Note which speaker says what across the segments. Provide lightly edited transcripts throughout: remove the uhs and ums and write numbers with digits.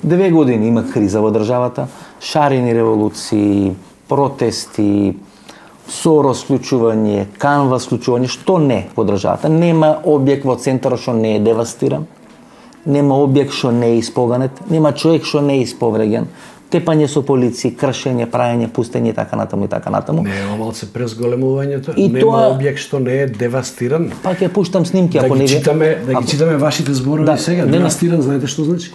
Speaker 1: 2 години има криза во државата, шарени револуции, протести, СОРО склучување, Канва склучување, што не во државата. Нема објект во центарот што не е девастиран, нема објект што не е испоганет, нема човек што не е исповреѓен. Тепање со полиција, кршење, праење, пустење и така натаму и така натаму.
Speaker 2: Не е малце презголемувањето, нема објект што не е девастиран.
Speaker 1: Пак ја пуштам снимки ако не
Speaker 2: да ги читаме вашите зборови сега. Девастиран, знаете што значи?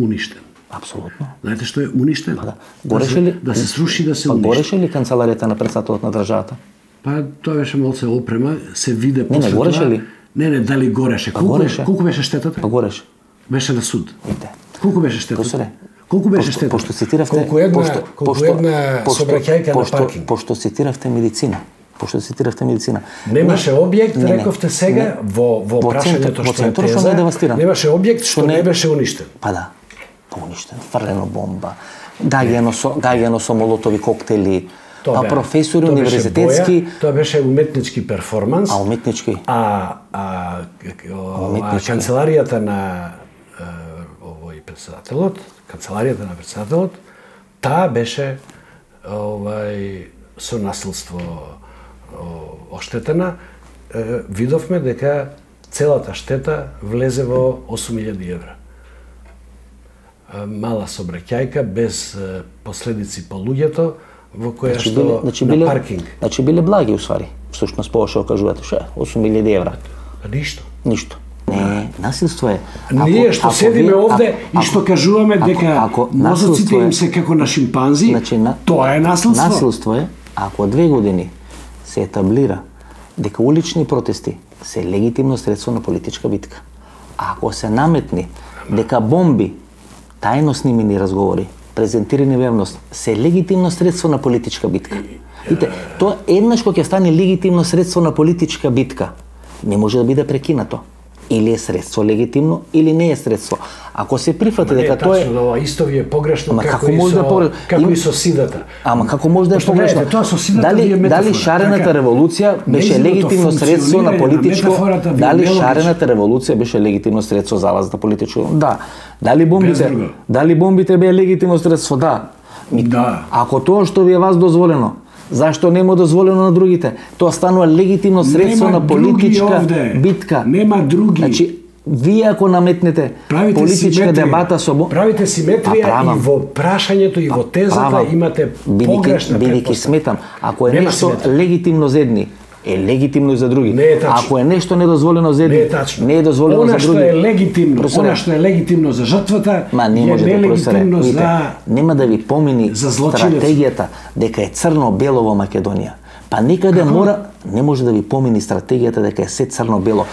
Speaker 2: Уништен.
Speaker 1: Апсолутно.
Speaker 2: Знаете што е уништен?
Speaker 1: Гореше ли
Speaker 2: да се сруши, да се уништи.
Speaker 1: Гореше ли канцеларијата на претседателот на државата?
Speaker 2: Па тоа беше малце опрема, се виде после тоа.
Speaker 1: Не, гореше ли?
Speaker 2: Не, дали гореше. Колку беше штетата?
Speaker 1: Па гореше.
Speaker 2: Беше на суд. Колку беше штетата? Колку беше штетата?
Speaker 1: Пошто цитиравте
Speaker 2: колку една сообраќајка на паркинг.
Speaker 1: Пошто цитиравте медицина.
Speaker 2: Немаше објект, рековте сега во прашањето што е теза. Немаше објект што не беше уништен.
Speaker 1: Па да. Уништен, фрлено бомба, гаѓано со молотови коктели, професори универзитетски.
Speaker 2: Тоа беше уметнички перформанс.
Speaker 1: Уметнички.
Speaker 2: Канцеларијата на председателот, таа беше со насилство оштетена. Видовме дека целата штета влезе во 8.000 евра. Мала сообраќајка без последици по луѓето, во која што на паркинг.
Speaker 1: Значи биле благи усвари. Всушност по што кажувате, 8.000 евра. Ништо. Не, насилство е.
Speaker 2: Ние што седиме овде и што кажуваме дека мозоците им се како на шимпанзи, тоа е насилство.
Speaker 1: Насилство е ако 2 години се етаблира дека улични протести се легитимно средство на политичка битка. Ако се наметни дека бомби, тајно снимени разговори, презентирани во јавност, се легитимно средство на политичка битка. Видите, тоа еднаш кога ќе стане легитимно средство на политичка битка, не може да биде прекинато. Или е средство легитимно, или не е средство. Ако се прифати дека тоа е...
Speaker 2: Ова исто ви е погрешно како и со сидата.
Speaker 1: Ама како може да е погрешно?
Speaker 2: Тоа со сидата ви е метафора.
Speaker 1: Дали шарената револуција беше легитимно средство на политичко... Дали шарената револуција беше легитимно средство за залаз на политичко... Да. Дали бомбите беа легитимно средство? Да. Ако тоа што ви е вас дозволено, зашто нема дозволено на другите? Тоа станува легитимно средство на политичка битка.
Speaker 2: Нема други.
Speaker 1: Значи, вие ако наметнете политичка дебата со...
Speaker 2: Правите симетрија и во прашањето и во тезата имате погрешна предпоставка.
Speaker 1: Бидејќи сметам, ако е нешто легитимно за едни, е легитимно и за други.
Speaker 2: Не е тачно.
Speaker 1: Ако е нешто недозволено за едни, не е дозволено за други.
Speaker 2: Она што е легитимно за жртвата,
Speaker 1: е нелегитимно за... Нема да ви помини стратегијата дека е црно-бело во Македонија. Па некаде мора, не може да ви помини стратегијата дека е се црно-бело.